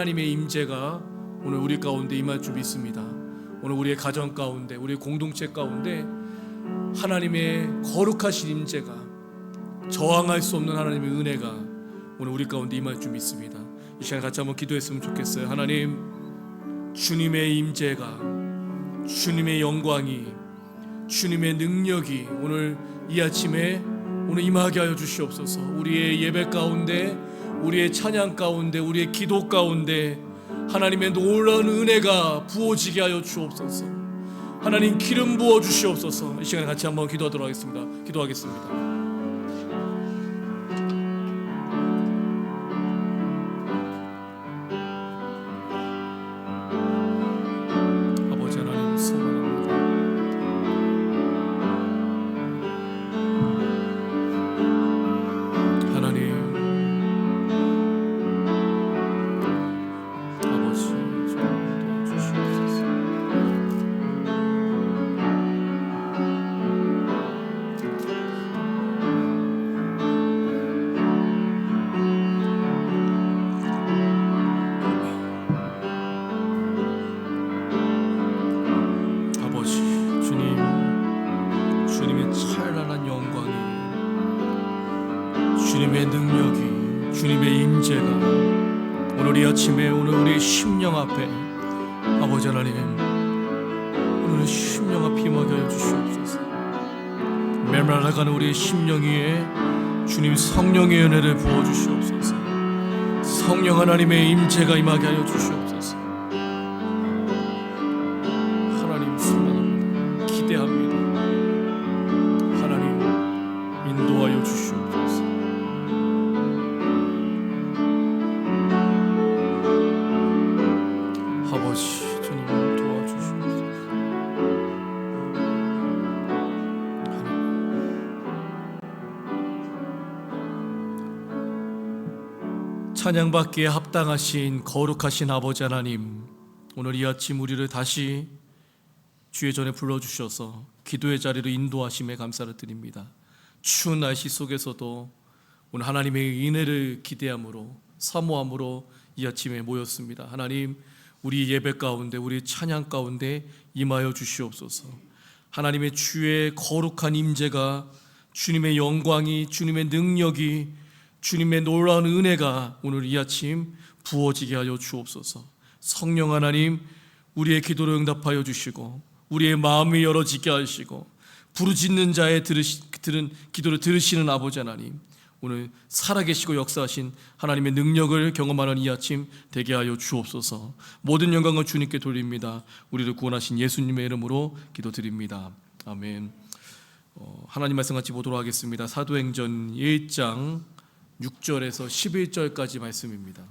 하나님의 임재가 오늘 우리 가운데 임할 줄 믿습니다. 오늘 우리의 가정 가운데, 우리의 공동체 가운데 하나님의 거룩하신 임재가, 저항할 수 없는 하나님의 은혜가 오늘 우리 가운데 임할 줄 믿습니다. 이 시간 같이 한번 기도했으면 좋겠어요. 하나님, 주님의 임재가, 주님의 영광이, 주님의 능력이 오늘 이 아침에 오늘 임하게 하여 주시옵소서. 우리의 예배 가운데, 우리의 찬양 가운데, 우리의 기도 가운데 하나님의 놀라운 은혜가 부어지게 하여 주옵소서. 하나님, 기름 부어 주시옵소서. 이 시간에 같이 한번 기도하도록 하겠습니다. 기도하겠습니다. 주님의 능력이, 주님의 임재가 오늘 이 아침에 오늘 우리의 심령 앞에 아버지 하나님, 오늘 심령 앞에 임하게 하여 주시옵소서. 메말라가는 우리의 심령 위에 주님 성령의 은혜를 부어 주시옵소서. 성령 하나님의 임재가 임하게 하여 주시옵소서. 하나님 사랑합니다. 기대합니다. 하나님 인도하여 주시옵소서. 찬양받기에 합당하신 거룩하신 아버지 하나님, 오늘 이 아침 우리를 다시 주의 전에 불러주셔서 기도의 자리로 인도하심에 감사를 드립니다. 추운 날씨 속에서도 오늘 하나님의 은혜를 기대함으로, 사모함으로 이 아침에 모였습니다. 하나님, 우리 예배 가운데, 우리 찬양 가운데 임하여 주시옵소서. 하나님의 주의 거룩한 임재가, 주님의 영광이, 주님의 능력이, 주님의 놀라운 은혜가 오늘 이 아침 부어지게 하여 주옵소서. 성령 하나님, 우리의 기도를 응답하여 주시고 우리의 마음이 열어지게 하시고 부르짖는 자의 기도를 들으시는 아버지 하나님, 오늘 살아계시고 역사하신 하나님의 능력을 경험하는 이 아침 되게 하여 주옵소서. 모든 영광을 주님께 돌립니다. 우리를 구원하신 예수님의 이름으로 기도드립니다. 아멘. 하나님 말씀 같이 보도록 하겠습니다. 사도행전 1장 6절에서 11절까지 말씀입니다.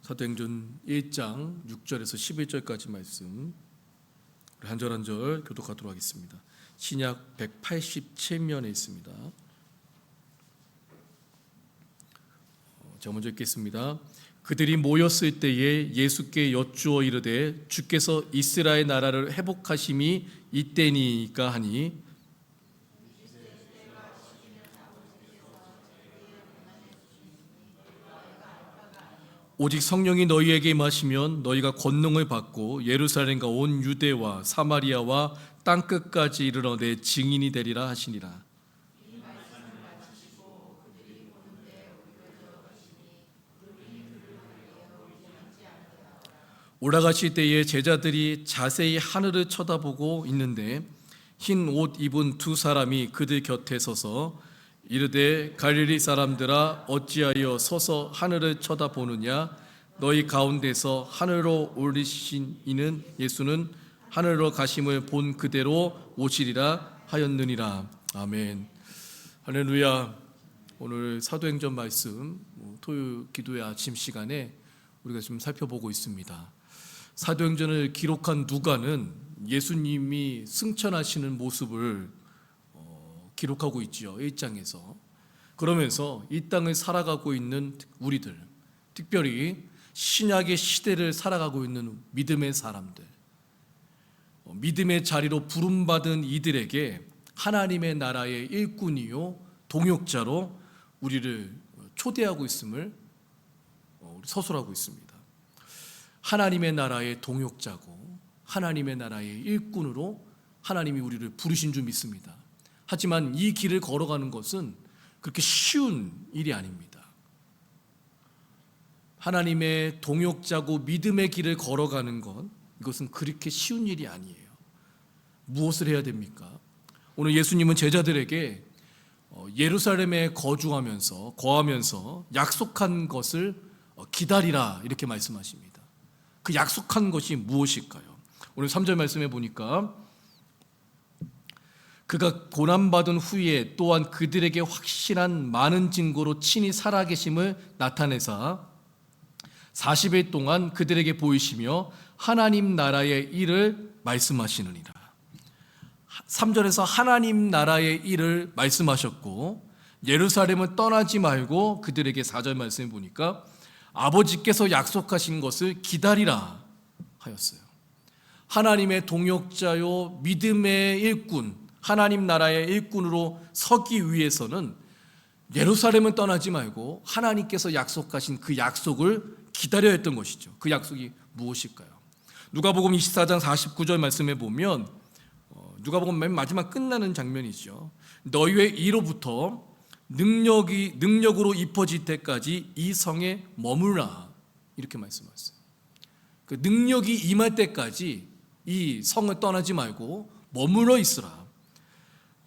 사도행전 1장 6절에서 11절까지 말씀, 우리 한 절 한 절 교독하도록 하겠습니다. 신약 187면에 있습니다. 제가 먼저 읽겠습니다. 그들이 모였을 때에 예수께 여쭈어 이르되 주께서 이스라엘 나라를 회복하심이 이때니까 하니, 오직 성령이 너희에게 임하시면 너희가 권능을 받고 예루살렘과 온 유대와 사마리아와 땅끝까지 이르러 내 증인이 되리라 하시니라. 올라가실 때에 제자들이 자세히 하늘을 쳐다보고 있는데 흰 옷 입은 두 사람이 그들 곁에 서서 이르되 갈릴리 사람들아 어찌하여 서서 하늘을 쳐다보느냐, 너희 가운데서 하늘로 올리신 이는 예수는 하늘로 가심을 본 그대로 오시리라 하였느니라. 아멘. 할렐루야. 오늘 사도행전 말씀 토요일 기도의 아침 시간에 우리가 지금 살펴보고 있습니다. 사도행전을 기록한 누가는 예수님이 승천하시는 모습을 기록하고 있지요. 1장에서. 그러면서 이 땅을 살아가고 있는 우리들, 특별히 신약의 시대를 살아가고 있는 믿음의 사람들, 믿음의 자리로 부름받은 이들에게 하나님의 나라의 일꾼이요 동역자로 우리를 초대하고 있음을 서술하고 있습니다. 하나님의 나라의 동역자고 하나님의 나라의 일꾼으로 하나님이 우리를 부르신 줄 믿습니다. 하지만 이 길을 걸어가는 것은 그렇게 쉬운 일이 아닙니다. 하나님의 동역자고 믿음의 길을 걸어가는 것, 이것은 그렇게 쉬운 일이 아니에요. 무엇을 해야 됩니까? 오늘 예수님은 제자들에게 예루살렘에 거하면서 약속한 것을 기다리라 이렇게 말씀하십니다. 그 약속한 것이 무엇일까요? 오늘 3절 말씀해 보니까 그가 고난받은 후에 또한 그들에게 확실한 많은 증거로 친히 살아계심을 나타내사 40일 동안 그들에게 보이시며 하나님 나라의 일을 말씀하시느니라. 3절에서 하나님 나라의 일을 말씀하셨고 예루살렘을 떠나지 말고 그들에게 4절 말씀해 보니까 아버지께서 약속하신 것을 기다리라 하였어요. 하나님의 동역자요 믿음의 일꾼, 하나님 나라의 일꾼으로 서기 위해서는 예루살렘을 떠나지 말고 하나님께서 약속하신 그 약속을 기다려야 했던 것이죠. 그 약속이 무엇일까요? 누가복음 24장 49절 말씀에 보면 누가복음 맨 마지막 끝나는 장면이죠. 너희의 이로부터 능력으로 입어질 때까지 이 성에 머물라 이렇게 말씀하셨어요. 그 능력이 임할 때까지 이 성을 떠나지 말고 머물러 있으라.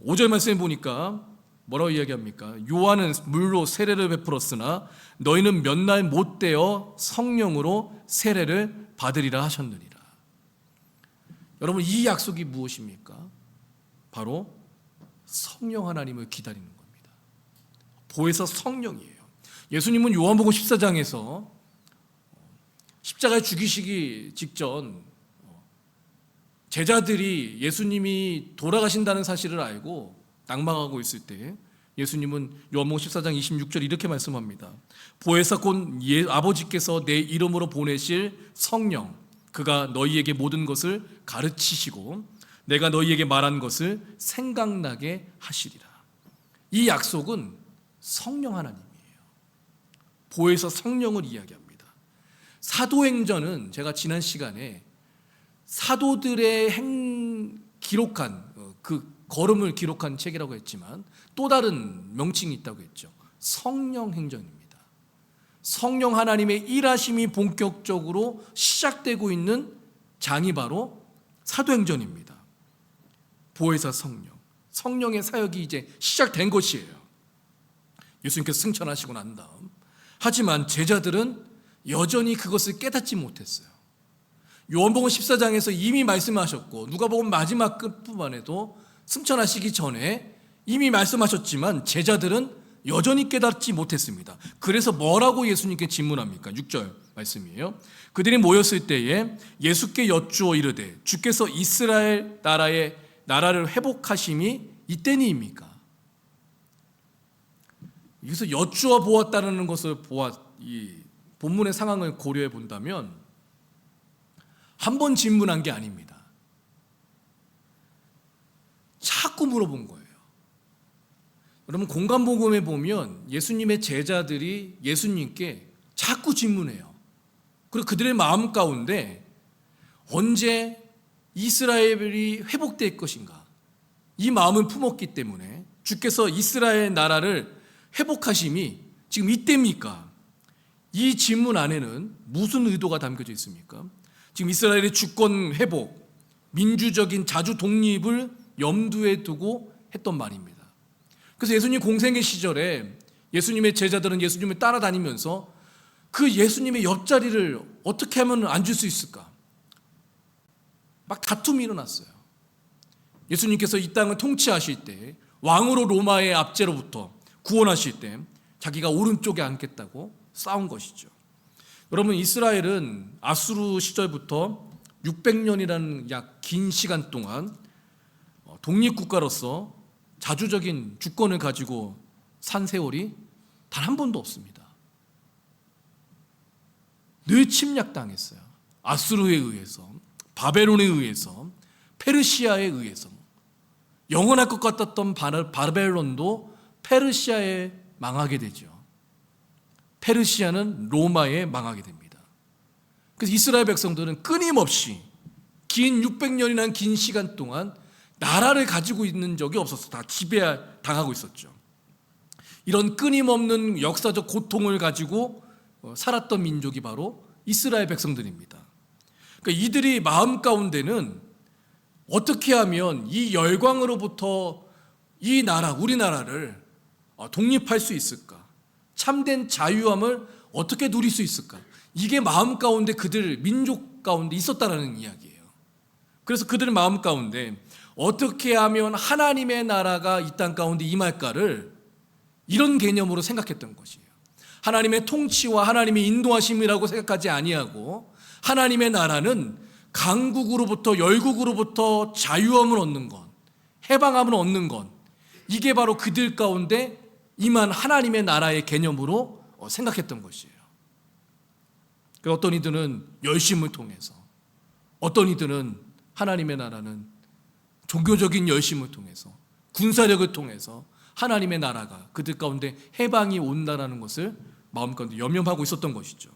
5절 말씀에 보니까 뭐라고 이야기합니까? 요한은 물로 세례를 베풀었으나 너희는 몇 날 못 되어 성령으로 세례를 받으리라 하셨느니라. 여러분, 이 약속이 무엇입니까? 바로 성령 하나님을 기다리는 겁니다. 보혜사 성령이에요. 예수님은 요한복음 14장에서 십자가에 죽이시기 직전 제자들이 예수님이 돌아가신다는 사실을 알고 낭망하고 있을 때 예수님은 요한복음 14장 26절 이렇게 말씀합니다. 보혜사 곧 아버지께서 내 이름으로 보내실 성령, 그가 너희에게 모든 것을 가르치시고 내가 너희에게 말한 것을 생각나게 하시리라. 이 약속은 성령 하나님이에요. 보혜사 성령을 이야기합니다. 사도행전은 제가 지난 시간에 사도들의 기록한 그 걸음을 기록한 책이라고 했지만 또 다른 명칭이 있다고 했죠. 성령 행전입니다. 성령 하나님의 일하심이 본격적으로 시작되고 있는 장이 바로 사도행전입니다. 보혜사 성령의 사역이 이제 시작된 것이에요. 예수님께서 승천하시고 난 다음. 하지만 제자들은 여전히 그것을 깨닫지 못했어요. 요한복음 14장에서 이미 말씀하셨고 누가복음 마지막 끝부분에도 승천하시기 전에 이미 말씀하셨지만 제자들은 여전히 깨닫지 못했습니다. 그래서 뭐라고 예수님께 질문합니까? 6절 말씀이에요. 그들이 모였을 때에 예수께 여쭈어 이르되 주께서 이스라엘 나라를 회복하심이 이때니입니까? 여기서 여쭈어 보았다는 것을 이 본문의 상황을 고려해 본다면 한 번 질문한 게 아닙니다. 자꾸 물어본 거예요. 여러분, 공간복음에 보면 예수님의 제자들이 예수님께 자꾸 질문해요. 그리고 그들의 마음 가운데 언제 이스라엘이 회복될 것인가, 이 마음을 품었기 때문에 주께서 이스라엘 나라를 회복하심이 지금 이때입니까? 이 질문 안에는 무슨 의도가 담겨져 있습니까? 지금 이스라엘의 주권 회복, 민주적인 자주 독립을 염두에 두고 했던 말입니다. 그래서 예수님 공생의 시절에 예수님의 제자들은 예수님을 따라다니면서 그 예수님의 옆자리를 어떻게 하면 앉을 수 있을까? 막 다툼이 일어났어요. 예수님께서 이 땅을 통치하실 때, 왕으로 로마의 압제로부터 구원하실 때 자기가 오른쪽에 앉겠다고 싸운 것이죠. 여러분, 이스라엘은 아수르 시절부터 600년이라는 약 긴 시간 동안 독립국가로서 자주적인 주권을 가지고 산 세월이 단 한 번도 없습니다. 늘 침략당했어요. 아수르에 의해서, 바벨론에 의해서, 페르시아에 의해서. 영원할 것 같았던 바벨론도 페르시아에 망하게 되죠. 페르시아는 로마에 망하게 됩니다. 그래서 이스라엘 백성들은 끊임없이 긴 600년이나 긴 시간 동안 나라를 가지고 있는 적이 없었어. 다 지배당하고 있었죠. 이런 끊임없는 역사적 고통을 가지고 살았던 민족이 바로 이스라엘 백성들입니다. 그러니까 이들이 마음 가운데는 어떻게 하면 이 열광으로부터 이 나라, 우리나라를 독립할 수 있을까? 참된 자유함을 어떻게 누릴 수 있을까? 이게 마음 가운데 그들 민족 가운데 있었다라는 이야기예요. 그래서 그들 마음 가운데 어떻게 하면 하나님의 나라가 이 땅 가운데 임할까를 이런 개념으로 생각했던 것이에요. 하나님의 통치와 하나님의 인도하심이라고 생각하지 아니하고 하나님의 나라는 강국으로부터 열국으로부터 자유함을 얻는 것, 해방함을 얻는 것, 이게 바로 그들 가운데 임한 하나님의 나라의 개념으로 생각했던 것이에요. 어떤 이들은 열심을 통해서, 어떤 이들은 하나님의 나라는 종교적인 열심을 통해서, 군사력을 통해서 하나님의 나라가 그들 가운데 해방이 온다라는 것을 마음 가운데 염려하고 있었던 것이죠.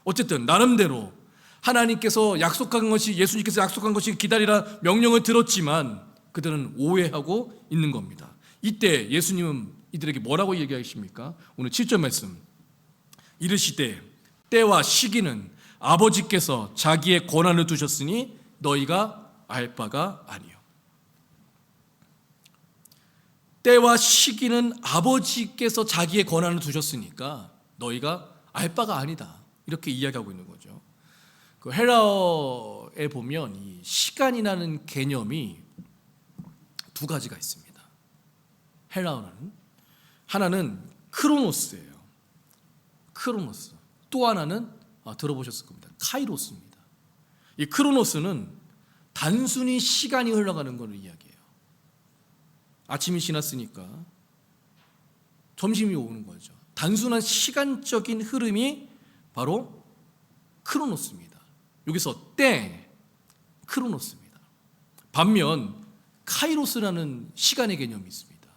어쨌든 나름대로 하나님께서 약속한 것이, 예수님께서 약속한 것이 기다리라 명령을 들었지만 그들은 오해하고 있는 겁니다. 이때 예수님은 이들에게 뭐라고 얘기하십니까? 오늘 7절 말씀, 이르시되 때와 시기는 아버지께서 자기의 권한을 두셨으니 너희가 알 바가 아니요. 때와 시기는 아버지께서 자기의 권한을 두셨으니까 너희가 알 바가 아니다, 이렇게 이야기하고 있는 거죠. 그 헬라어에 보면 이 시간이라는 개념이 두 가지가 있습니다. 헬라어는 하나는 크로노스예요. 크로노스. 또 하나는 들어보셨을 겁니다. 카이로스입니다. 이 크로노스는 단순히 시간이 흘러가는 것을 이야기해요. 아침이 지났으니까 점심이 오는 거죠. 단순한 시간적인 흐름이 바로 크로노스입니다. 여기서 때, 크로노스입니다. 반면 카이로스라는 시간의 개념이 있습니다.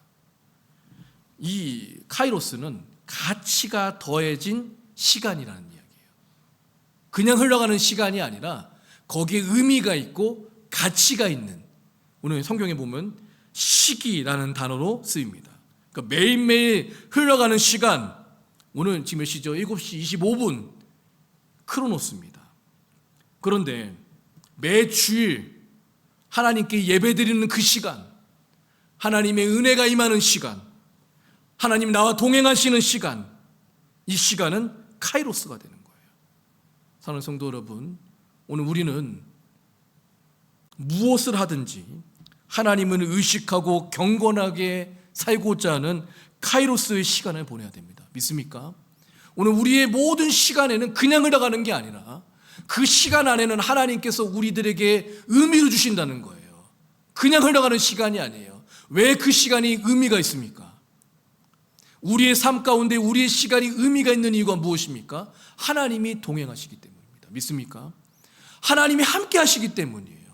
이 카이로스는 가치가 더해진 시간이라는 이야기예요. 그냥 흘러가는 시간이 아니라 거기에 의미가 있고 가치가 있는, 오늘 성경에 보면 시기라는 단어로 쓰입니다. 그러니까 매일매일 흘러가는 시간, 오늘 지금 몇 시죠? 7시 25분, 크로노스입니다. 그런데 매주일 하나님께 예배드리는 그 시간, 하나님의 은혜가 임하는 시간, 하나님 나와 동행하시는 시간, 이 시간은 카이로스가 되는 거예요. 사랑하는 성도 여러분, 오늘 우리는 무엇을 하든지 하나님을 의식하고 경건하게 살고자 하는 카이로스의 시간을 보내야 됩니다. 믿습니까? 오늘 우리의 모든 시간에는 그냥 흘러가는 게 아니라 그 시간 안에는 하나님께서 우리들에게 의미를 주신다는 거예요. 그냥 흘러가는 시간이 아니에요. 왜 그 시간이 의미가 있습니까? 우리의 삶 가운데 우리의 시간이 의미가 있는 이유가 무엇입니까? 하나님이 동행하시기 때문입니다. 믿습니까? 하나님이 함께 하시기 때문이에요.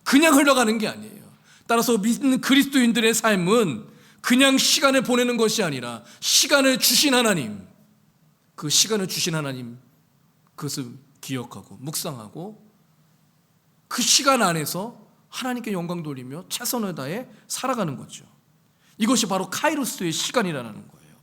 그냥 흘러가는 게 아니에요. 따라서 믿는 그리스도인들의 삶은 그냥 시간을 보내는 것이 아니라 시간을 주신 하나님, 그 시간을 주신 하나님, 그것을 기억하고 묵상하고 그 시간 안에서 하나님께 영광 돌리며 최선을 다해 살아가는 거죠. 이것이 바로 카이로스의 시간이라는 거예요.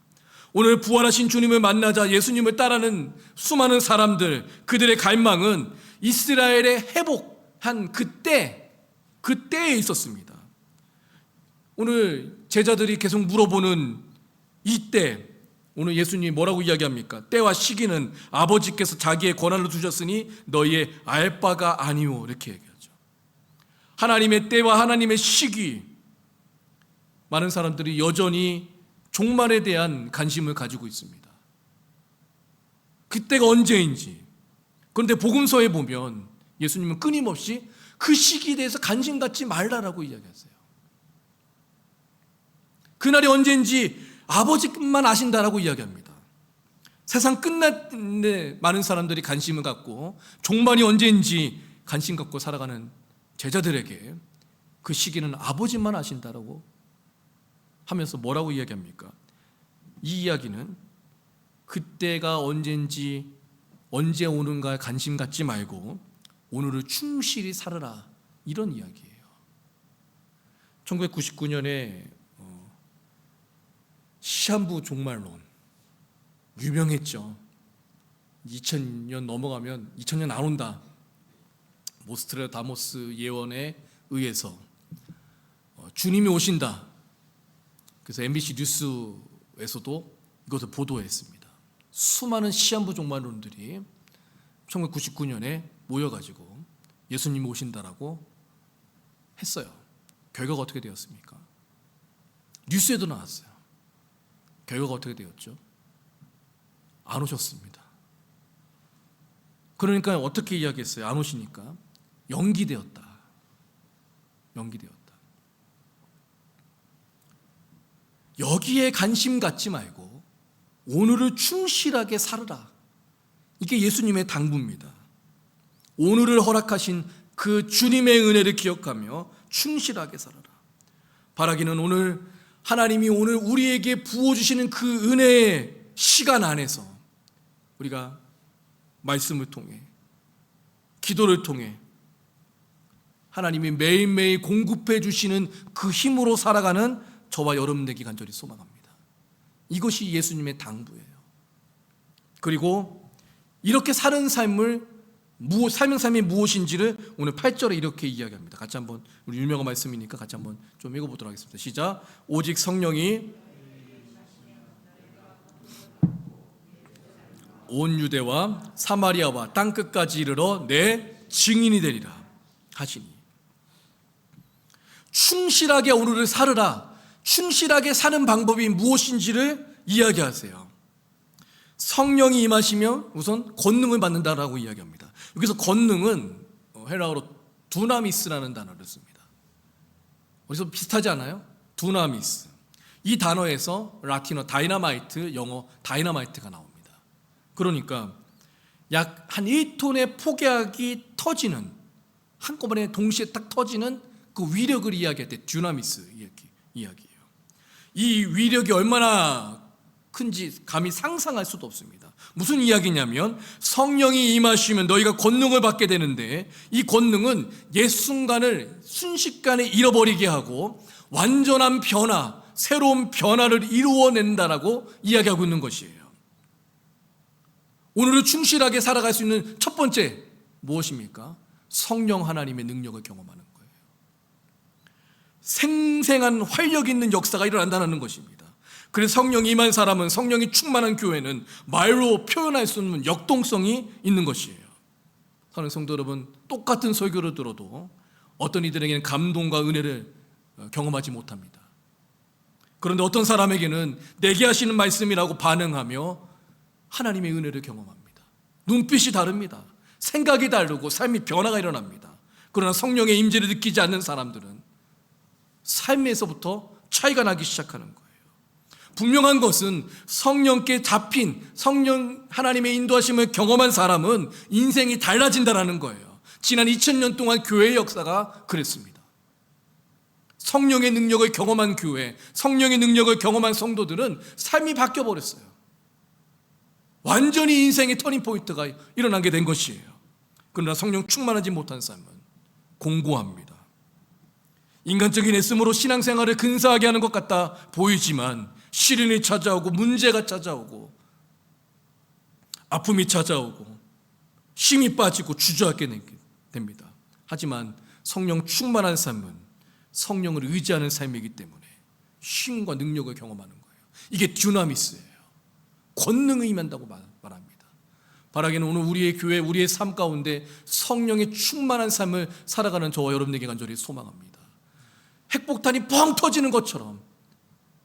오늘 부활하신 주님을 만나자 예수님을 따르는 수많은 사람들, 그들의 갈망은 이스라엘의 회복한 그때에 있었습니다. 오늘 제자들이 계속 물어보는 이때, 오늘 예수님이 뭐라고 이야기합니까? 때와 시기는 아버지께서 자기의 권한을 두셨으니 너희의 알 바가 아니오, 이렇게 얘기하죠. 하나님의 때와 하나님의 시기, 많은 사람들이 여전히 종말에 대한 관심을 가지고 있습니다. 그때가 언제인지. 그런데 복음서에 보면 예수님은 끊임없이 그 시기에 대해서 관심 갖지 말라라고 이야기하세요. 그날이 언제인지 아버지만 아신다라고 이야기합니다. 세상 끝날 때 많은 사람들이 관심을 갖고 종말이 언제인지 관심 갖고 살아가는 제자들에게 그 시기는 아버지만 아신다라고 하면서 뭐라고 이야기합니까? 이 이야기는 그때가 언젠지 언제 오는가에 관심 갖지 말고 오늘을 충실히 살아라, 이런 이야기예요. 1999년에 시한부 종말론 유명했죠. 2000년 넘어가면 2000년 안 온다. 모스트레다모스 예언에 의해서 주님이 오신다. 그래서 MBC 뉴스에서도 이것을 보도했습니다. 수많은 시한부 종말론들이 1999년에 모여가지고 예수님이 오신다라고 했어요. 결과가 어떻게 되었습니까? 뉴스에도 나왔어요. 결과가 어떻게 되었죠? 안 오셨습니다. 그러니까 어떻게 이야기했어요? 안 오시니까 연기되었다. 여기에 관심 갖지 말고 오늘을 충실하게 살아라. 이게 예수님의 당부입니다. 오늘을 허락하신 그 주님의 은혜를 기억하며 충실하게 살아라. 바라기는 오늘 하나님이 오늘 우리에게 부어주시는 그 은혜의 시간 안에서 우리가 말씀을 통해, 기도를 통해 하나님이 매일매일 공급해 주시는 그 힘으로 살아가는 저와 여러분 되기 간절히 소망합니다. 이것이 예수님의 당부예요. 그리고 이렇게 사는 삶의 삶이 무엇인지를 오늘 8절에 이렇게 이야기합니다. 같이 한번, 우리 유명한 말씀이니까 같이 한번 좀 읽어보도록 하겠습니다. 시작. 오직 성령이 온 유대와 사마리아와 땅끝까지 이르러 내 증인이 되리라 하시니, 충실하게 오늘을 살으라. 충실하게 사는 방법이 무엇인지를 이야기하세요. 성령이 임하시면 우선 권능을 받는다라고 이야기합니다. 여기서 권능은 헬라어로 두나미스라는 단어를 씁니다. 어디서 비슷하지 않아요? 두나미스. 이 단어에서 라틴어 다이너마이트, 영어 다이너마이트가 나옵니다. 그러니까 약 한 1톤의 폭약이 터지는, 한꺼번에 동시에 딱 터지는 그 위력을 이야기할 때 듀나미스 이야기예요. 이 위력이 얼마나 큰지 감히 상상할 수도 없습니다. 무슨 이야기냐면 성령이 임하시면 너희가 권능을 받게 되는데, 이 권능은 옛 순간을 순식간에 잃어버리게 하고 완전한 변화, 새로운 변화를 이루어낸다라고 이야기하고 있는 것이에요. 오늘을 충실하게 살아갈 수 있는 첫 번째 무엇입니까? 성령 하나님의 능력을 경험하는 거예요. 생생한 활력 있는 역사가 일어난다는 것입니다. 그래서 성령이 임한 사람은, 성령이 충만한 교회는 말로 표현할 수 없는 역동성이 있는 것이에요. 사랑하는 성도 여러분, 똑같은 설교를 들어도 어떤 이들에게는 감동과 은혜를 경험하지 못합니다. 그런데 어떤 사람에게는 내게 하시는 말씀이라고 반응하며 하나님의 은혜를 경험합니다. 눈빛이 다릅니다. 생각이 다르고 삶이 변화가 일어납니다. 그러나 성령의 임재를 느끼지 않는 사람들은 삶에서부터 차이가 나기 시작하는 거예요. 분명한 것은 성령께 잡힌, 성령 하나님의 인도하심을 경험한 사람은 인생이 달라진다는 거예요. 지난 2000년 동안 교회의 역사가 그랬습니다. 성령의 능력을 경험한 교회, 성령의 능력을 경험한 성도들은 삶이 바뀌어버렸어요. 완전히 인생의 터닝포인트가 일어나게 된 것이에요. 그러나 성령 충만하지 못한 삶은 공고합니다. 인간적인 애씀으로 신앙생활을 근사하게 하는 것 같다 보이지만 시련이 찾아오고 문제가 찾아오고 아픔이 찾아오고 힘이 빠지고 주저하게 됩니다. 하지만 성령 충만한 삶은 성령을 의지하는 삶이기 때문에 힘과 능력을 경험하는 거예요. 이게 듀나미스예요. 권능이 임한다고 말합니다. 바라기는 오늘 우리의 교회, 우리의 삶 가운데 성령의 충만한 삶을 살아가는 저와 여러분에게 간절히 소망합니다. 핵폭탄이 뻥 터지는 것처럼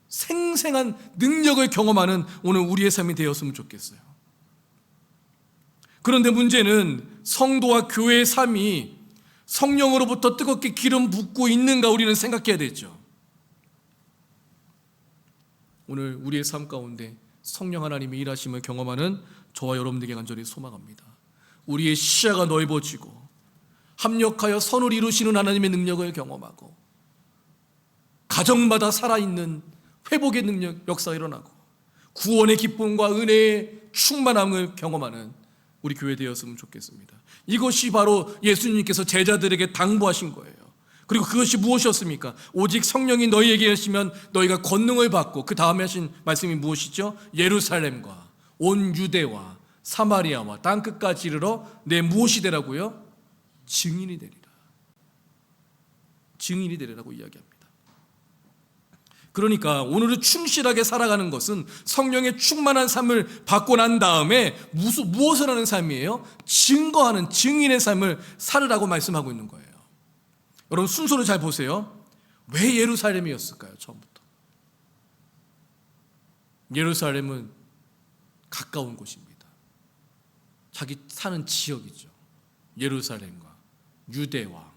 생생한 능력을 경험하는 오늘 우리의 삶이 되었으면 좋겠어요. 그런데 문제는 성도와 교회의 삶이 성령으로부터 뜨겁게 기름 붓고 있는가 우리는 생각해야 되죠. 오늘 우리의 삶 가운데 성령 하나님의 일하심을 경험하는 저와 여러분들에게 간절히 소망합니다. 우리의 시야가 넓어지고 합력하여 선을 이루시는 하나님의 능력을 경험하고 가정마다 살아있는 회복의 능력, 역사가 일어나고 구원의 기쁨과 은혜의 충만함을 경험하는 우리 교회 되었으면 좋겠습니다. 이것이 바로 예수님께서 제자들에게 당부하신 거예요. 그리고 그것이 무엇이었습니까? 오직 성령이 너희에게 하시면 너희가 권능을 받고, 그 다음에 하신 말씀이 무엇이죠? 예루살렘과 온 유대와 사마리아와 땅끝까지 이르러 내 무엇이 되라고요? 증인이 되리라. 증인이 되리라고 이야기합니다. 그러니까 오늘은 충실하게 살아가는 것은 성령의 충만한 삶을 받고 난 다음에 무엇을 하는 삶이에요? 증거하는 증인의 삶을 살으라고 말씀하고 있는 거예요. 여러분, 순서를 잘 보세요. 왜 예루살렘이었을까요? 처음부터. 예루살렘은 가까운 곳입니다. 자기 사는 지역이죠. 예루살렘과 유대와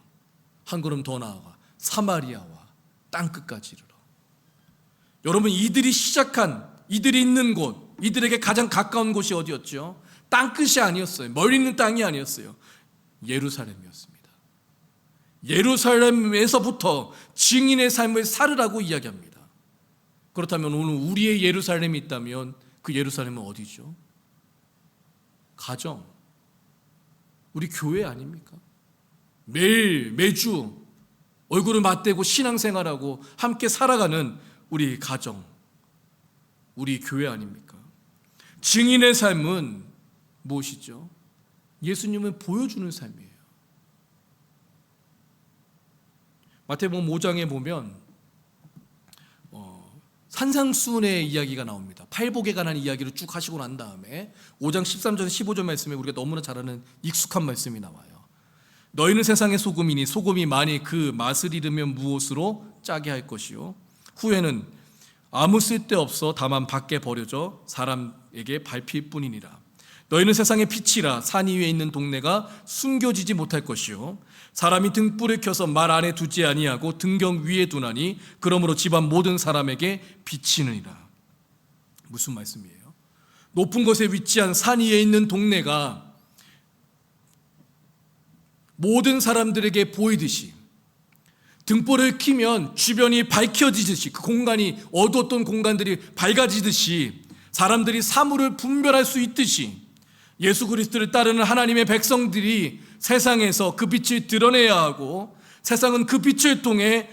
한 걸음 더 나아가 사마리아와 땅끝까지 이르러. 여러분, 이들이 있는 곳, 이들에게 가장 가까운 곳이 어디였죠? 땅끝이 아니었어요. 멀리 있는 땅이 아니었어요. 예루살렘이었습니다. 예루살렘에서부터 증인의 삶을 살으라고 이야기합니다. 그렇다면 오늘 우리의 예루살렘이 있다면 그 예루살렘은 어디죠? 가정, 우리 교회 아닙니까? 매주 얼굴을 맞대고 신앙생활하고 함께 살아가는 우리 가정, 우리 교회 아닙니까? 증인의 삶은 무엇이죠? 예수님을 보여주는 삶이에요. 마태복음 5장에 보면 산상수훈의 이야기가 나옵니다. 팔복에 관한 이야기를 쭉 하시고 난 다음에 5장 13절 15절 말씀에 우리가 너무나 잘 아는 익숙한 말씀이 나와요. 너희는 세상의 소금이니 소금이 만일 그 맛을 잃으면 무엇으로 짜게 할 것이요, 후에는 아무 쓸데없어 다만 밖에 버려져 사람에게 밟힐 뿐이니라. 너희는 세상의 빛이라. 산 위에 있는 동네가 숨겨지지 못할 것이요, 사람이 등불을 켜서 말 안에 두지 아니하고 등경 위에 두나니 그러므로 집안 모든 사람에게 비치느니라. 무슨 말씀이에요? 높은 곳에 위치한 산 위에 있는 동네가 모든 사람들에게 보이듯이, 등불을 켜면 주변이 밝혀지듯이, 그 공간이 어두웠던 공간들이 밝아지듯이, 사람들이 사물을 분별할 수 있듯이 예수 그리스도를 따르는 하나님의 백성들이 세상에서 그 빛을 드러내야 하고, 세상은 그 빛을 통해,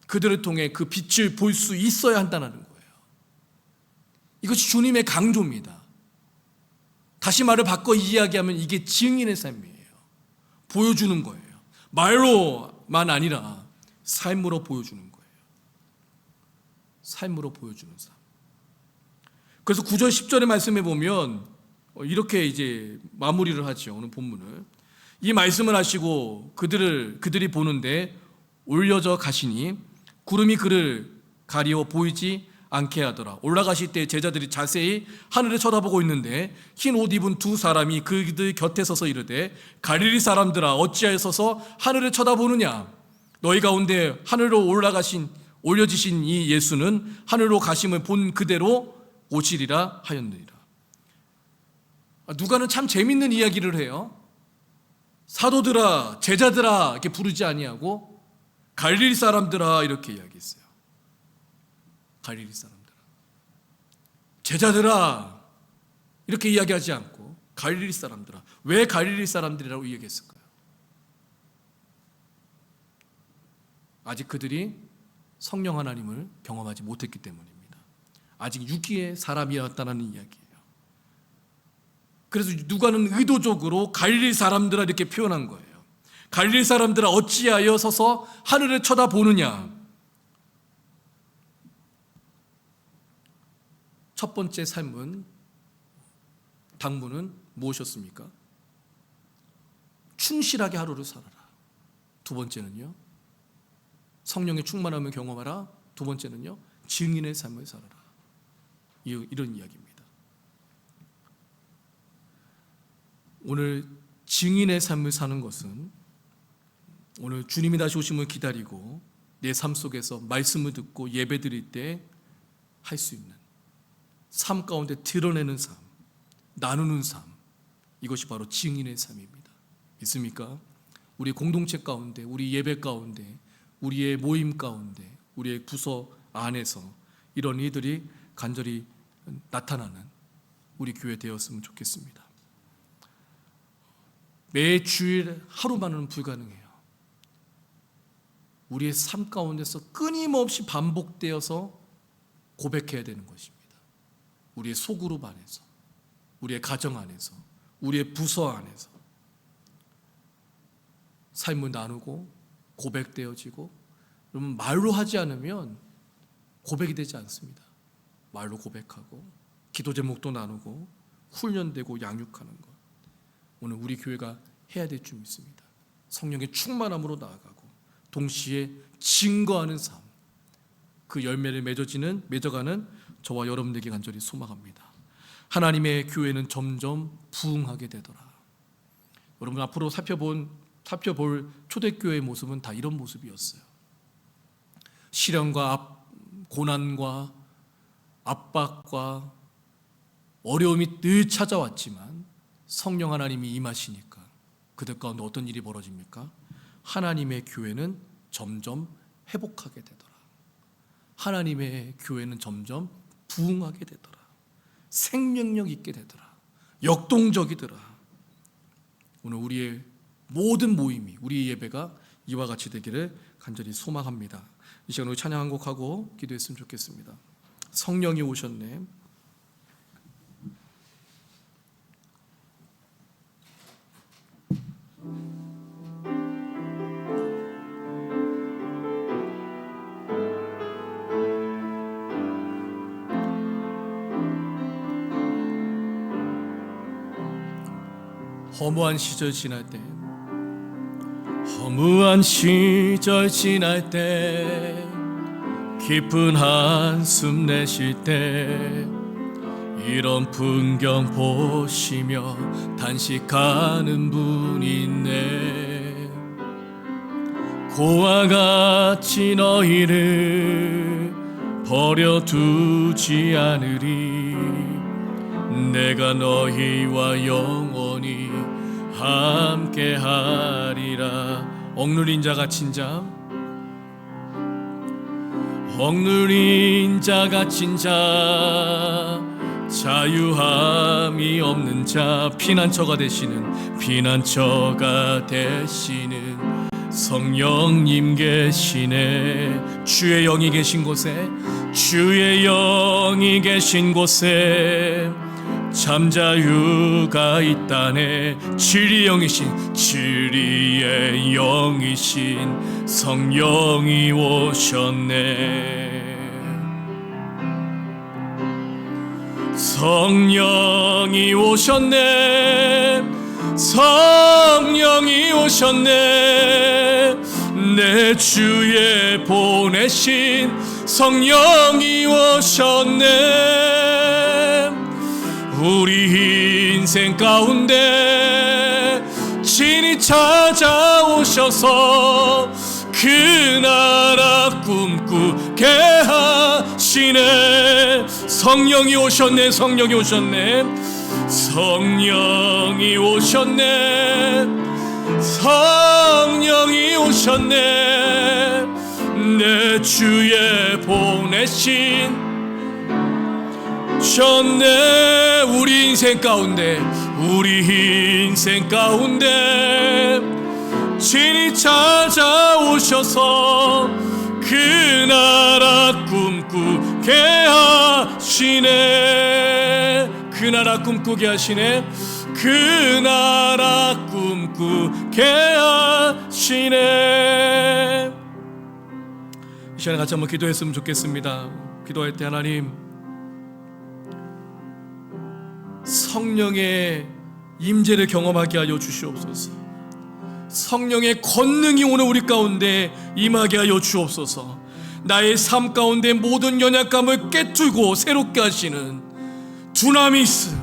그들을 통해 그 빛을 볼 수 있어야 한다는 거예요. 이것이 주님의 강조입니다. 다시 말을 바꿔 이야기하면 이게 증인의 삶이에요. 보여주는 거예요. 말로만 아니라 삶으로 보여주는 거예요. 삶으로 보여주는 삶. 그래서 9절 10절의 말씀에 보면 이렇게 이제 마무리를 하죠. 오늘 본문을. 이 말씀을 하시고 그들이 보는데 올려져 가시니 구름이 그를 가리워 보이지 않게 하더라. 올라가실 때 제자들이 자세히 하늘을 쳐다보고 있는데 흰 옷 입은 두 사람이 그들 곁에 서서 이르되, 갈릴리 사람들아 어찌하여 서서 하늘을 쳐다보느냐? 너희 가운데 하늘로 올려지신 이 예수는 하늘로 가심을 본 그대로 오시리라 하였느니라. 누가는 참 재밌는 이야기를 해요. 사도들아, 제자들아 이렇게 부르지 아니하고 갈릴리 사람들아 이렇게 이야기했어요. 갈릴리 사람들아, 제자들아 이렇게 이야기하지 않고 갈릴리 사람들아. 왜 갈릴리 사람들이라고 이야기했을까요? 아직 그들이 성령 하나님을 경험하지 못했기 때문입니다. 아직 육기의 사람이었다는 이야기예요. 그래서 누가는 의도적으로 갈릴리 사람들아 이렇게 표현한 거예요. 갈릴리 사람들아 어찌하여 서서 하늘을 쳐다보느냐? 첫 번째 당부는 무엇이었습니까? 충실하게 하루를 살아라. 두 번째는요, 성령의 충만함을 경험하라. 두 번째는요, 증인의 삶을 살아라. 이런 이야기입니다. 오늘 증인의 삶을 사는 것은 오늘 주님이 다시 오심을 기다리고 내 삶 속에서 말씀을 듣고 예배 드릴 때 할 수 있는 삶 가운데 드러내는 삶, 나누는 삶, 이것이 바로 증인의 삶입니다. 믿습니까? 우리 공동체 가운데, 우리 예배 가운데, 우리의 모임 가운데, 우리의 부서 안에서 이런 이들이 간절히 나타나는 우리 교회 되었으면 좋겠습니다. 매 주일 하루만은 불가능해요. 우리의 삶 가운데서 끊임없이 반복되어서 고백해야 되는 것입니다. 우리의 소그룹 안에서, 우리의 가정 안에서, 우리의 부서 안에서 삶을 나누고 고백되어지고, 그러면 말로 하지 않으면 고백이 되지 않습니다. 말로 고백하고 기도 제목도 나누고 훈련되고 양육하는 것, 오늘 우리 교회가 해야 될 줄 믿습니다. 성령의 충만함으로 나아가고 동시에 증거하는 삶, 그 열매를 맺어가는 저와 여러분에게 간절히 소망합니다. 하나님의 교회는 점점 부흥하게 되더라. 여러분 앞으로 살펴볼 초대교회의 모습은 다 이런 모습이었어요. 시련과 고난과 압박과 어려움이 늘 찾아왔지만 성령 하나님이 임하시니까 그들 가운데 어떤 일이 벌어집니까? 하나님의 교회는 점점 회복하게 되더라. 하나님의 교회는 점점 부흥하게 되더라. 생명력 있게 되더라. 역동적이더라. 오늘 우리의 모든 모임이, 우리의 예배가 이와 같이 되기를 간절히 소망합니다. 이 시간 우리 찬양 한 곡하고 기도했으면 좋겠습니다. 성령이 오셨네. 허무한 시절 지날 때, 허무한 시절 지날 때, 깊은 한숨 내쉴 때, 이런 풍경 보시며 단식하는 분이 있네. 고와 같이 너희를 버려두지 않으리. 내가 너희와 영원히 함께하리라. 억눌린 자 갇힌 자, 억눌린 자 갇힌 자, 자유함이 없는 자, 피난처가 되시는 성령님 계시네. 주의 영이 계신 곳에, 주의 영이 계신 곳에 잠자유가 있다네. 진리의 영이신 성령이 오셨네. 성령이 오셨네. 성령이 오셨네. 내 주에 보내신 성령이 오셨네. 우리 인생 가운데 친히 찾아오셔서 그 나라 꿈꾸게 하시네. 성령이 오셨네. 성령이 오셨네. 성령이 오셨네. 성령이 오셨네. 내 주에 보내신 셨네. 우리 인생 가운데 친히 찾아오셔서 그 나라 꿈꾸게 하시네. 그 나라 꿈꾸게 하시네. 그 나라 꿈꾸게 하시네. 이 시간에 같이 한번 기도했으면 좋겠습니다. 기도할 때 하나님, 성령의 임재를 경험하게 하여 주시옵소서. 성령의 권능이 오늘 우리 가운데 임하게 하여 주옵소서. 나의 삶 가운데 모든 연약감을 깨뜨리고 새롭게 하시는 두나미스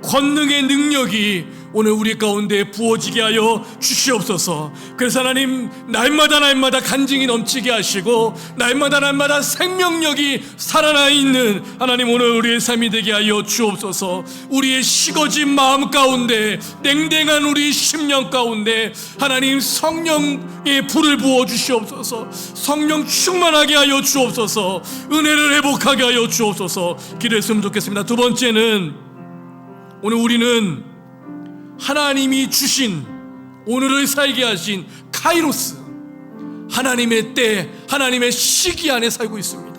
권능의 능력이 오늘 우리 가운데 부어지게 하여 주시옵소서. 그래서 하나님, 날마다 간증이 넘치게 하시고 날마다 생명력이 살아나 있는 하나님, 오늘 우리의 삶이 되게 하여 주옵소서. 우리의 식어진 마음 가운데, 냉랭한 우리 심령 가운데 하나님, 성령의 불을 부어 주시옵소서. 성령 충만하게 하여 주옵소서. 은혜를 회복하게 하여 주옵소서. 기도했으면 좋겠습니다. 두 번째는, 오늘 우리는 하나님이 주신, 오늘을 살게 하신 카이로스, 하나님의 때, 하나님의 시기 안에 살고 있습니다.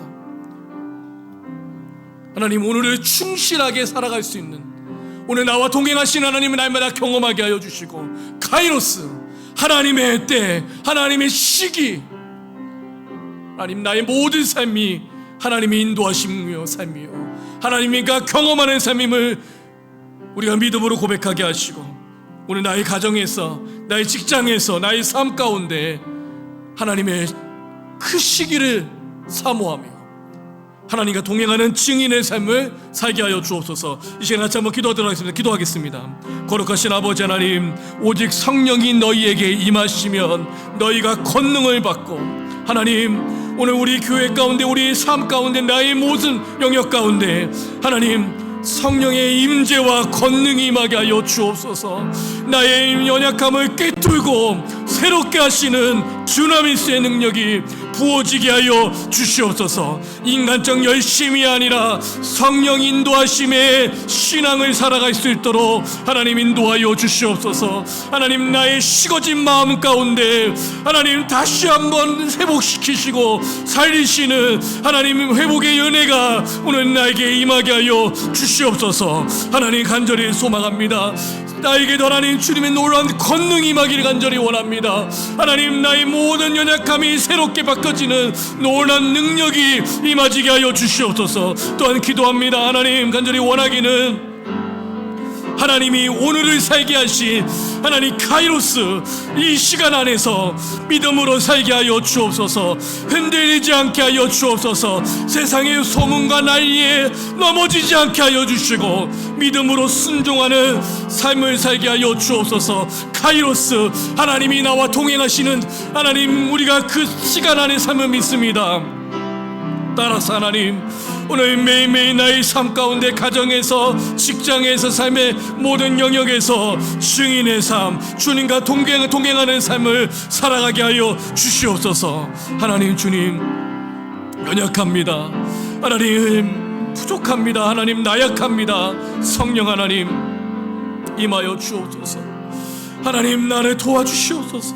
하나님, 오늘을 충실하게 살아갈 수 있는, 오늘 나와 동행하신 하나님은 날마다 경험하게 하여 주시고, 카이로스, 하나님의 때, 하나님의 시기, 하나님, 나의 모든 삶이 하나님의 인도하심이며 삶이요, 하나님이가 경험하는 삶임을 우리가 믿음으로 고백하게 하시고, 오늘 나의 가정에서, 나의 직장에서, 나의 삶 가운데 하나님의 그 시기를 사모하며 하나님과 동행하는 증인의 삶을 살게 하여 주옵소서. 이 시간 같이 한번 기도하겠습니다. 거룩하신 아버지 하나님, 오직 성령이 너희에게 임하시면 너희가 권능을 받고, 하나님, 오늘 우리 교회 가운데, 우리의 삶 가운데, 나의 모든 영역 가운데 하나님, 성령의 임재와 권능이 임하게 하여 주옵소서. 나의 연약함을 꿰뚫고 새롭게 하시는 주나미스의 능력이 부어지게 하여 주시옵소서. 인간적 열심이 아니라 성령 인도하심의 신앙을 살아갈 수 있도록 하나님 인도하여 주시옵소서. 하나님, 나의 식어진 마음 가운데 하나님 다시 한번 회복시키시고 살리시는 하나님 회복의 은혜가 오늘 나에게 임하게 하여 주시옵소서. 하나님, 간절히 소망합니다. 나에게도 하나님 주님의 놀라운 권능이 임하기를 간절히 원합니다. 하나님, 나의 모든 연약함이 새롭게 바꿔지는 놀라운 능력이 임하지게 하여 주시옵소서. 또한 기도합니다. 하나님, 간절히 원하기는 하나님이 오늘을 살게 하신 하나님 카이로스, 이 시간 안에서 믿음으로 살게 하여 주옵소서. 흔들리지 않게 하여 주옵소서. 세상의 소문과 난리에 넘어지지 않게 하여 주시고 믿음으로 순종하는 삶을 살게 하여 주옵소서. 카이로스, 하나님이 나와 동행하시는 하나님, 우리가 그 시간 안에 삶을 믿습니다. 따라서 하나님, 오늘 매일매일 나의 삶 가운데, 가정에서, 직장에서, 삶의 모든 영역에서 증인의 삶, 주님과 동행하는 삶을 살아가게 하여 주시옵소서. 하나님, 주님, 연약합니다. 하나님, 부족합니다. 하나님, 나약합니다. 성령 하나님, 임하여 주옵소서. 하나님, 나를 도와주시옵소서.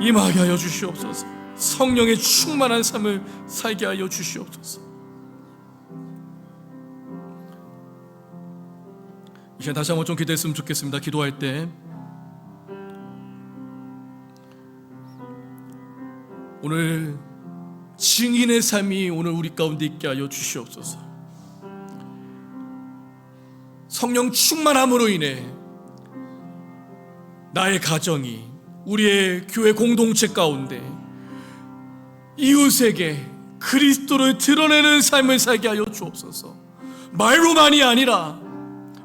임하게 하여 주시옵소서. 성령의 충만한 삶을 살게 하여 주시옵소서. 이제 다시 한번 좀 기도했으면 좋겠습니다. 기도할 때 오늘 증인의 삶이 오늘 우리 가운데 있게 하여 주시옵소서. 성령 충만함으로 인해 나의 가정이, 우리의 교회 공동체 가운데 이웃에게 그리스도를 드러내는 삶을 살게 하여 주옵소서. 말로만이 아니라,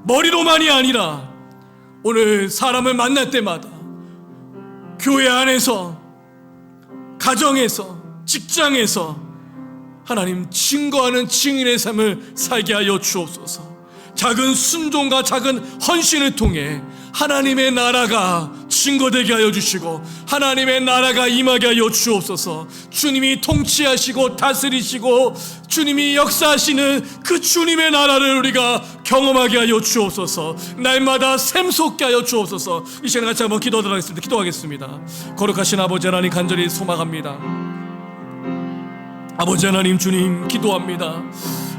머리로만이 아니라, 오늘 사람을 만날 때마다 교회 안에서, 가정에서, 직장에서 하나님 증거하는 증인의 삶을 살게 하여 주옵소서. 작은 순종과 작은 헌신을 통해 하나님의 나라가 증거되게 하여 주시고 하나님의 나라가 임하게 하여 주옵소서. 주님이 통치하시고 다스리시고 주님이 역사하시는 그 주님의 나라를 우리가 경험하게 하여 주옵소서. 날마다 샘솟게 하여 주옵소서. 이 시간에 같이 한번 기도하겠습니다. 거룩하신 아버지 하나님, 간절히 소망합니다. 아버지 하나님, 주님, 기도합니다.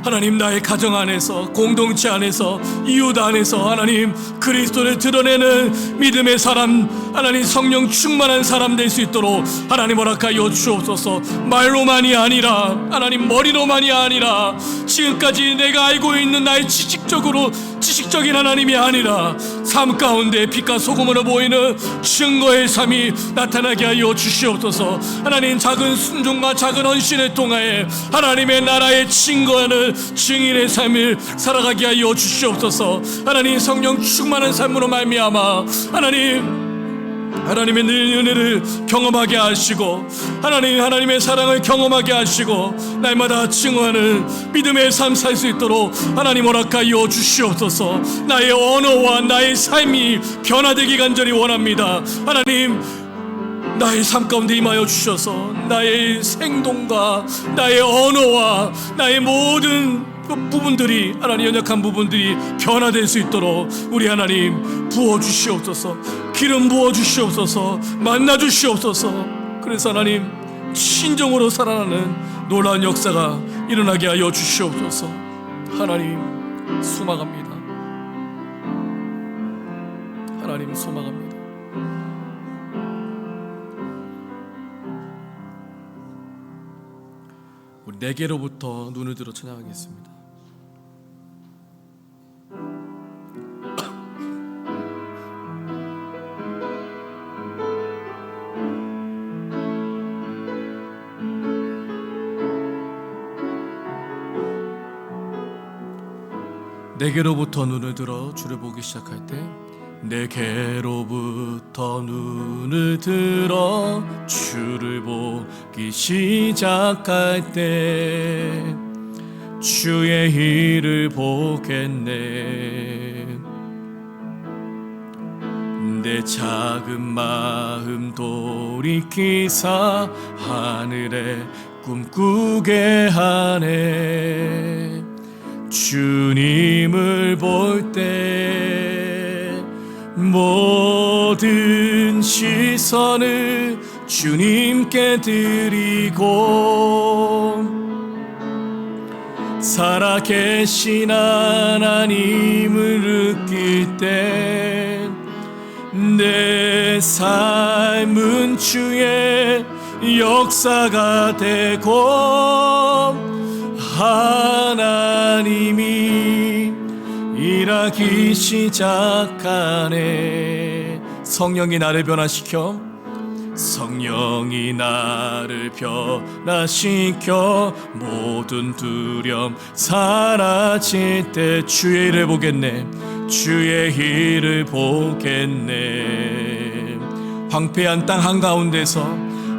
하나님, 나의 가정 안에서, 공동체 안에서, 이웃 안에서 하나님 그리스도를 드러내는 믿음의 사람, 하나님 성령 충만한 사람 될 수 있도록 하나님 허락하여 주옵소서. 말로만이 아니라, 하나님 머리로만이 아니라, 지금까지 내가 알고 있는 나의 지식적인 하나님이 아니라 삶 가운데 빛과 소금으로 보이는 증거의 삶이 나타나게 하여 주시옵소서. 하나님, 작은 순종과 작은 헌신을 통하여 하나님의 나라의 증거하는 증인의 삶을 살아가게 하여 주시옵소서. 하나님, 성령 충만한 삶으로 말미암아 하나님의 늘 은혜를 경험하게 하시고 하나님의 사랑을 경험하게 하시고 날마다 증언하는 믿음의 삶 살 수 있도록 하나님 허락하여 주시옵소서. 나의 언어와 나의 삶이 변화되기 간절히 원합니다. 하나님, 나의 삶 가운데 임하여 주셔서 나의 행동과 나의 언어와 나의 모든 부분들이, 하나님, 연약한 부분들이 변화될 수 있도록 우리 하나님 부어주시옵소서. 기름 부어주시옵소서. 만나주시옵소서. 그래서 하나님, 신정으로 살아나는 놀라운 역사가 일어나게 하여 주시옵소서. 하나님, 소망합니다. 하나님, 소망합니다. 우리 내게로부터 눈을 들어 찬양하겠습니다. 내게로부터 눈을 들어 주를 보기 시작할 때, 내게로부터 눈을 들어 주를 보기 시작할 때 주의 일을 보겠네. 내 작은 마음 돌이키사 하늘에 꿈꾸게 하네. 주님을 볼 때 모든 시선을 주님께 드리고 살아계신 하나님을 느낄 때 내 삶은 주의 역사가 되고 하나님이 일하기 시작하네. 성령이 나를 변화시켜, 성령이 나를 변화시켜 모든 두려움 사라질 때 주의 일을 보겠네. 주의 일을 보겠네. 황폐한 땅 한가운데서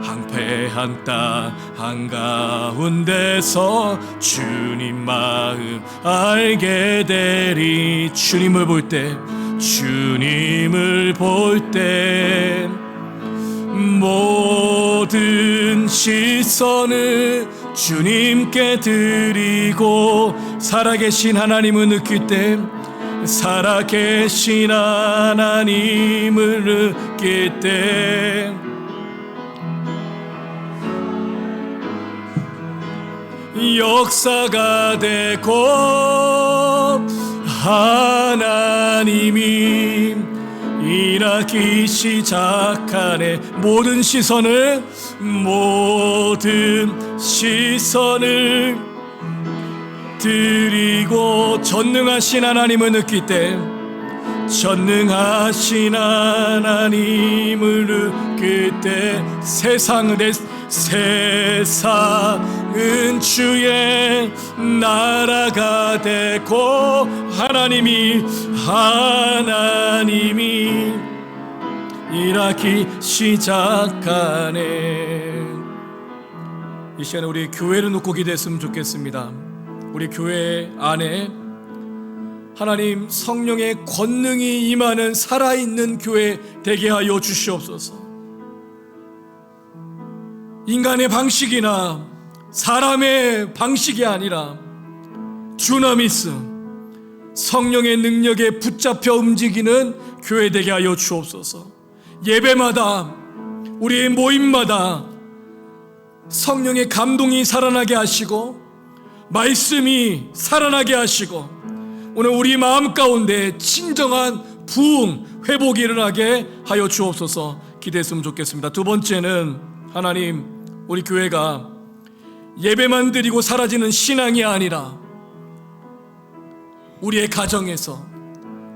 황폐한 땅 한가운데서 주님 마음 알게 되리. 주님을 볼 때, 주님을 볼 때 모든 시선을 주님께 드리고 살아계신 하나님을 느낄 때, 살아계신 하나님을 느낄 때 역사가 되고 하나님이 일하기 시작하네. 모든 시선을 드리고 전능하신 하나님을 느낄 때, 전능하신 하나님을 느낄 때 세상은 주의 나라가 되고 하나님이 일하기 시작하네. 이 시간에 우리 교회를 놓고 기도했으면 좋겠습니다. 우리 교회 안에 하나님 성령의 권능이 임하는 살아있는 교회 되게 하여 주시옵소서. 인간의 방식이나 사람의 방식이 아니라 주나미스 성령의 능력에 붙잡혀 움직이는 교회 되게 하여 주옵소서. 예배마다, 우리의 모임마다 성령의 감동이 살아나게 하시고 말씀이 살아나게 하시고 오늘 우리 마음 가운데 진정한 부흥, 회복이 일어나게 하여 주옵소서. 기도했으면 좋겠습니다. 두 번째는 하나님, 우리 교회가 예배만 드리고 사라지는 신앙이 아니라 우리의 가정에서,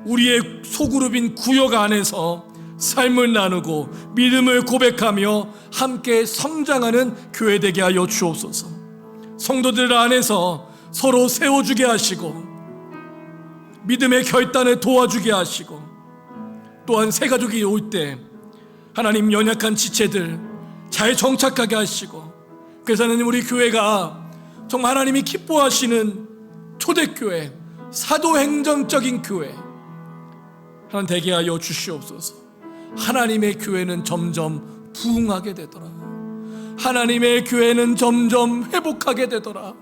우리의 소그룹인 구역 안에서 삶을 나누고 믿음을 고백하며 함께 성장하는 교회 되게 하여 주옵소서. 성도들 안에서 서로 세워주게 하시고 믿음의 결단을 도와주게 하시고, 또한 새 가족이 올 때 하나님 연약한 지체들 잘 정착하게 하시고, 그래서 하나님 우리 교회가 정말 하나님이 기뻐하시는 초대교회, 사도행정적인 교회 하나님 되게 하여 주시옵소서. 하나님의 교회는 점점 부흥하게 되더라. 하나님의 교회는 점점 회복하게 되더라.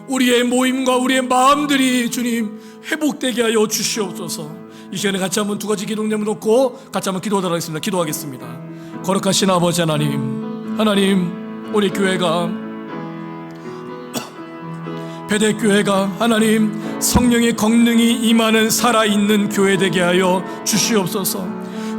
우리의 모임과 우리의 마음들이 주님 회복되게 하여 주시옵소서. 이 시간에 같이 한번 두 가지 기도문을 놓고 같이 한번 기도하겠습니다. 기도하겠습니다. 거룩하신 아버지 하나님, 하나님 우리 교회가 베델교회가 하나님 성령의 권능이 임하는 살아있는 교회 되게 하여 주시옵소서.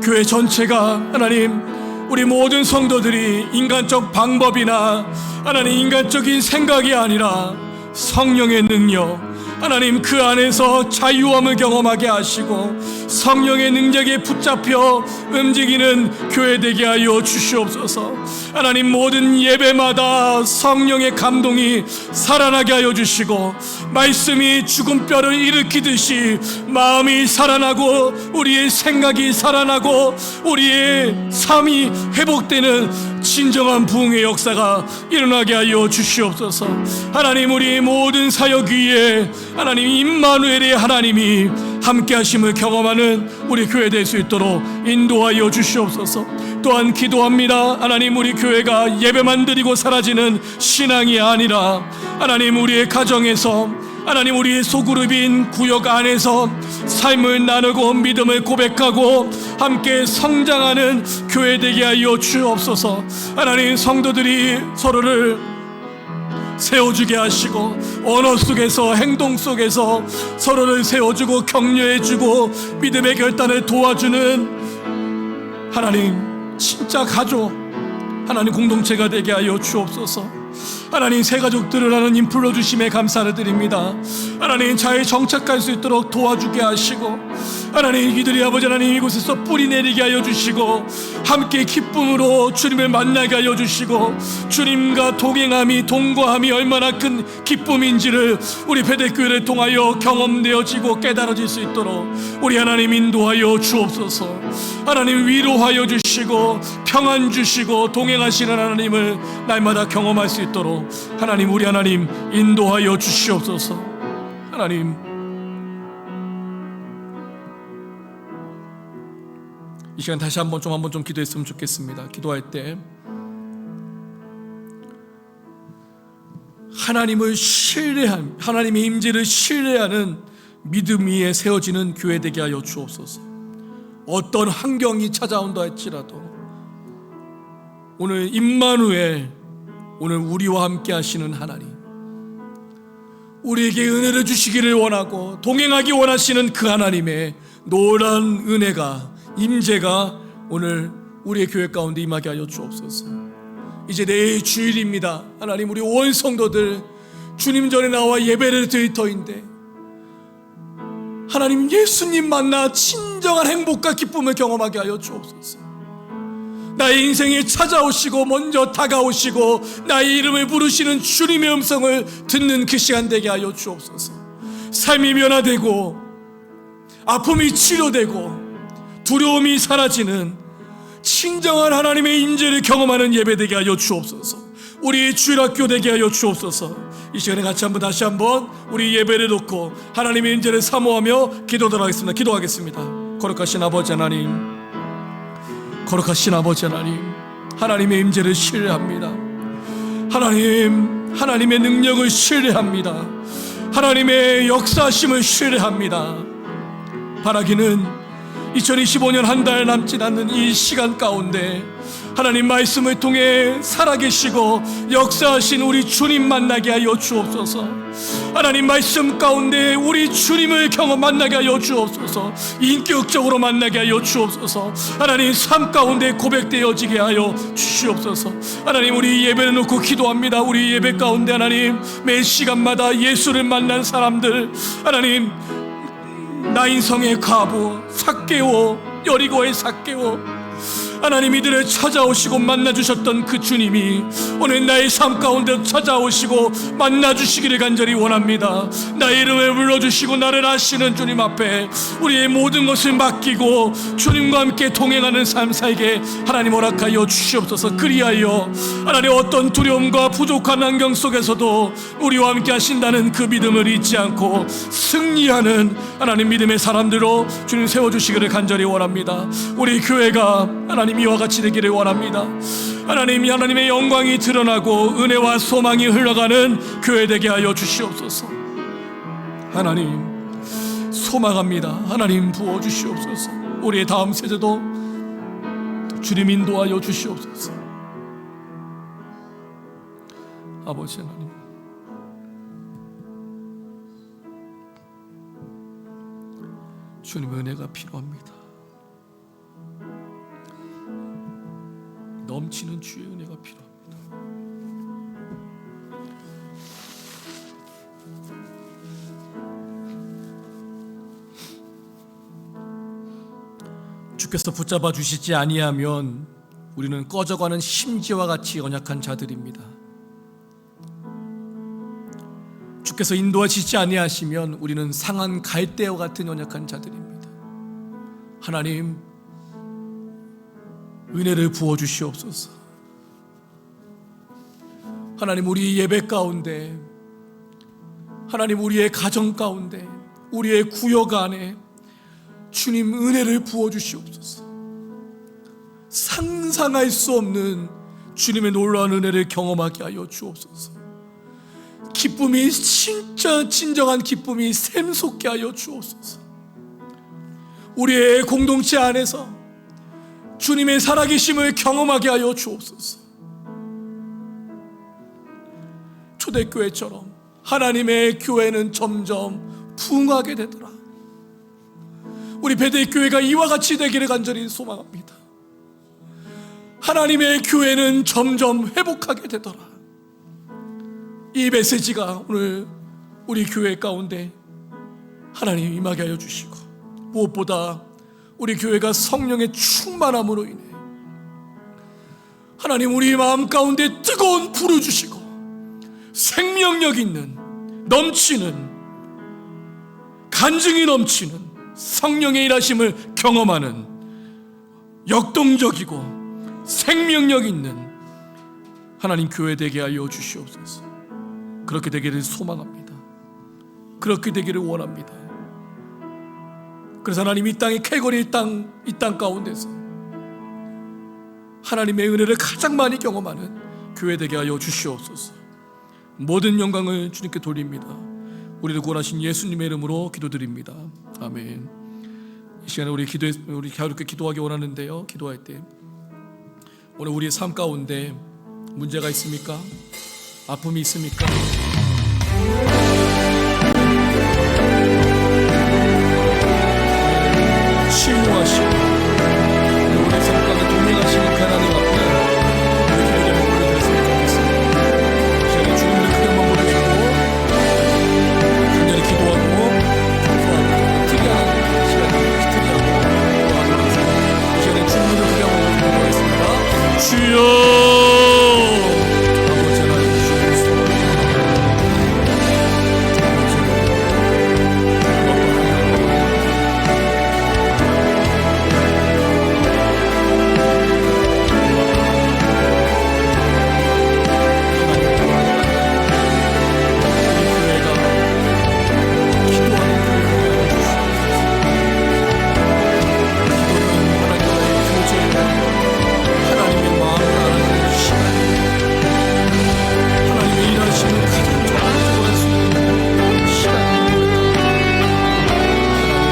교회 전체가 하나님 우리 모든 성도들이 인간적 방법이나 하나님 인간적인 생각이 아니라 성령의 능력, 하나님 그 안에서 자유함을 경험하게 하시고 성령의 능력에 붙잡혀 움직이는 교회 되게 하여 주시옵소서. 하나님 모든 예배마다 성령의 감동이 살아나게 하여 주시고, 말씀이 죽은 뼈를 일으키듯이 마음이 살아나고 우리의 생각이 살아나고 우리의 삶이 회복되는 진정한 부흥의 역사가 일어나게 하여 주시옵소서. 하나님 우리 모든 사역 위에 하나님 임마누엘의 하나님이 함께 하심을 경험하는 우리 교회 될 수 있도록 인도하여 주시옵소서. 또한 기도합니다. 하나님 우리 교회가 예배만 드리고 사라지는 신앙이 아니라 하나님 우리의 가정에서, 하나님 우리의 소그룹인 구역 안에서 삶을 나누고 믿음을 고백하고 함께 성장하는 교회 되게 하여 주옵소서. 하나님 성도들이 서로를 세워주게 하시고 언어 속에서 행동 속에서 서로를 세워주고 격려해주고 믿음의 결단을 도와주는 하나님 진짜 가족, 하나님 공동체가 되게 하여 주옵소서. 하나님 새 가족들을 하나님 불러주심에 감사를 드립니다. 하나님 잘 정착할 수 있도록 도와주게 하시고, 하나님 이들이 아버지 하나님 이곳에서 뿌리 내리게 하여 주시고 함께 기쁨으로 주님을 만나게 하여 주시고, 주님과 동행함이 동거함이 얼마나 큰 기쁨인지를 우리 베델교회를 통하여 경험되어지고 깨달아질 수 있도록 우리 하나님 인도하여 주옵소서. 하나님 위로하여 주시고 평안 주시고 동행하시는 하나님을 날마다 경험할 수 있도록 하나님 우리 하나님 인도하여 주시옵소서. 하나님 이 시간 다시 한번 좀 기도했으면 좋겠습니다. 기도할 때 하나님을 신뢰한, 하나님의 임재를 신뢰하는 믿음 위에 세워지는 교회 되게 하여 주옵소서. 어떤 환경이 찾아온다 할지라도 오늘 임마누엘, 오늘 우리와 함께 하시는 하나님, 우리에게 은혜를 주시기를 원하고 동행하기 원하시는 그 하나님의 놀라운 은혜가, 임재가 오늘 우리의 교회 가운데 임하게 하여 주옵소서. 이제 내일 주일입니다. 하나님 우리 온 성도들 주님 전에 나와 예배를 드릴 터인데 하나님 예수님 만나 진정한 행복과 기쁨을 경험하게 하여 주옵소서. 나의 인생에 찾아오시고 먼저 다가오시고 나의 이름을 부르시는 주님의 음성을 듣는 그 시간 되게 하여 주옵소서. 삶이 변화되고 아픔이 치료되고 두려움이 사라지는 진정한 하나님의 임재를 경험하는 예배 되게 하여 주옵소서. 우리 주일학교 되게 하여 주옵소서. 이 시간에 같이 다시 한번 우리 예배를 놓고 하나님의 임재를 사모하며 기도하겠습니다. 거룩하신 아버지 하나님, 거룩하신 아버지 하나님, 하나님의 임재를 신뢰합니다. 하나님의 능력을 신뢰합니다. 하나님의 역사하심을 신뢰합니다. 바라기는 2025년 한 달 남지 않는 이 시간 가운데 하나님 말씀을 통해 살아계시고 역사하신 우리 주님 만나게 하여 주옵소서. 하나님 말씀 가운데 우리 주님을 만나게 하여 주옵소서. 인격적으로 만나게 하여 주옵소서. 하나님 삶 가운데 고백되어지게 하여 주시옵소서. 하나님 우리 예배를 놓고 기도합니다. 우리 예배 가운데 하나님 매 시간마다 예수를 만난 사람들, 하나님 나인성의 과부 삭개오, 여리고의 삭개오, 하나님 이들을 찾아오시고 만나주셨던 그 주님이 오늘 나의 삶 가운데 찾아오시고 만나주시기를 간절히 원합니다. 나의 이름을 불러주시고 나를 아시는 주님 앞에 우리의 모든 것을 맡기고 주님과 함께 동행하는 삶 살게 하나님 허락하여 주시옵소서. 그리하여 하나님 어떤 두려움과 부족한 환경 속에서도 우리와 함께 하신다는 그 믿음을 잊지 않고 승리하는 하나님 믿음의 사람들로 주님 세워주시기를 간절히 원합니다. 우리 교회가 하나님 이와 같이 되기를 원합니다. 하나님이 하나님의 영광이 드러나고 은혜와 소망이 흘러가는 교회 되게 하여 주시옵소서. 하나님 소망합니다. 하나님 부어주시옵소서. 우리의 다음 세대도 주님 인도하여 주시옵소서. 아버지 하나님, 주님의 은혜가 필요합니다. 넘치는 주의 은혜가 필요합니다. 주께서 붙잡아 주시지 아니하면 우리는 꺼져가는 심지와 같이 연약한 자들입니다. 주께서 인도하시지 아니하시면 우리는 상한 갈대와 같은 연약한 자들입니다. 하나님 은혜를 부어주시옵소서. 하나님 우리 예배 가운데, 하나님 우리의 가정 가운데, 우리의 구역 안에 주님 은혜를 부어주시옵소서. 상상할 수 없는 주님의 놀라운 은혜를 경험하게 하여 주옵소서. 기쁨이 진짜 진정한 기쁨이 샘솟게 하여 주옵소서. 우리의 공동체 안에서 주님의 살아계심을 경험하게 하여 주옵소서. 초대교회처럼 하나님의 교회는 점점 부흥하게 되더라. 우리 베델교회가 이와 같이 되기를 간절히 소망합니다. 하나님의 교회는 점점 회복하게 되더라. 이 메시지가 오늘 우리 교회 가운데 하나님 임하게 하여 주시고, 무엇보다 우리 교회가 성령의 충만함으로 인해 하나님 우리 마음 가운데 뜨거운 불을 주시고 생명력 있는 넘치는 간증이 넘치는 성령의 일하심을 경험하는 역동적이고 생명력 있는 하나님 교회 되게 하여 주시옵소서. 그렇게 되기를 소망합니다. 그렇게 되기를 원합니다. 그래서 하나님 이 땅의 calvary 이 땅 가운데서 하나님의 은혜를 가장 많이 경험하는 교회 되게 하여 주시옵소서. 모든 영광을 주님께 돌립니다. 우리를 구원하신 예수님의 이름으로 기도드립니다. 아멘. 이 시간에 우리 가볍게 기도하기 원하는데요, 기도할 때 오늘 우리의 삶 가운데 문제가 있습니까? 아픔이 있습니까?